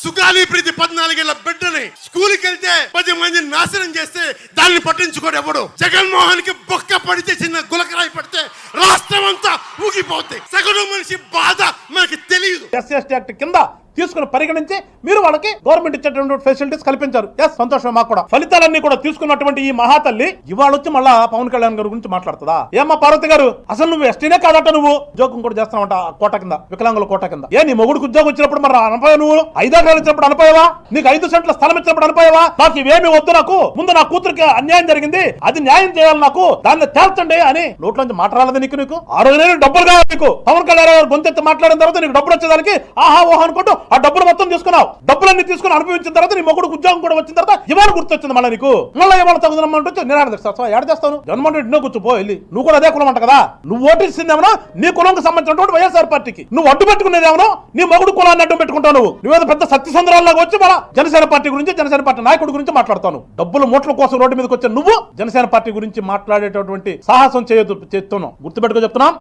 సుగాలి ప్రీతి 14 ఏళ్ల బిడ్డని స్కూల్కి వెళ్తే 10 మందిని నాశనం చేస్తే దాన్ని పట్టించుకోడు ఎవడు. జగన్మోహన్ కి బొక్క పడితే చిన్న గులకరాయి పడితే రాష్ట్రం అంతా ఊగిపోతాయి. సగటు మనిషి బాధ మనకి తెలియదు. ఎస్సీ యాక్ట్ కింద తీసుకుని పరిగణించి మీరు వాళ్ళకి గవర్నమెంట్ ఇచ్చేటువంటి ఫెసిలిటీస్ కల్పించారు. ఎస్, సంతోషం మాకు కూడా. ఫలితాలన్నీ కూడా తీసుకున్నటువంటి ఈ మహాతల్లి ఇవాళ వచ్చి మళ్ళా పవన్ కళ్యాణ్ గారి గురించి మాట్లాడుతుందా? ఏమ్మా పార్వతి గారు, అసలు నువ్వు ఎస్టీనే కాదట, నువ్వు ఉద్యోగం కూడా చేస్తున్నావంట కోట కింద, వికలాంగుల కోట కింద. మీ మొగుడికి ఉద్యోగం వచ్చినప్పుడు మరి అనపోయా? నువ్వు 5 ఎకరాలు ఇచ్చినప్పుడు అనపోయావా? నీకు 5 సెంట్ల స్థలం ఇచ్చినప్పుడు అనపోయావా? నాకు ఇవేమి వద్దు, నాకు ముందు నా కూతురికి అన్యాయం జరిగింది, అది న్యాయం చేయాలి, నాకు దాన్ని తేల్చండి అని నోట్లోంచి మాట్లాడలేదు. నీకు ఆ రోజు డబ్బులు కావాలి. నీకు పవన్ కళ్యాణ్ గారు గొంతెత్తి మాట్లాడిన తర్వాత నీకు డబ్బులు వచ్చేదానికి ఆహా ఓహో అనుకుంటూ ఆ డబ్బులు మొత్తం తీసుకున్నావు. డబ్బులన్నీ తీసుకుని అనుభవించిన తర్వాత నీ మొగుడు ఉద్యోగం కూడా వచ్చిన తర్వాత ఇవాళ గుర్తొచ్చింది మళ్ళీ నీకు. మళ్ళీ ఇవాళ తగుదనమంటే నేను ఏడ చేస్తాను? జగన్మోహన్ రెడ్డి కూర్చోపో వెళ్ళి. నువ్వు కూడా అదే కులం అంట కదా. నువ్వు ఓటేసిందేమో నీ కులంకి సంబంధించినటువంటి వైఎస్ఆర్ పార్టీకి. నువ్వు అడ్డు పెట్టుకునేదేమో నీ మొగుడు కులాన్ని అడ్డు పెట్టుకుంటావు. నువ్వేదో పెద్ద సత్యసంద్రాల్లాగా వచ్చి మన జనసేన పార్టీ గురించి, జనసేన పార్టీ నాయకుడి గురించి మాట్లాడతాను. డబ్బులు మూటల కోసం రోడ్డు మీదకి వచ్చే నువ్వు జనసేన పార్టీ గురించి మాట్లాడేటటువంటి సాహసం చేయొద్దు. చేస్తున్నావు, గుర్తుపెట్టుకో చెప్తున్నాం.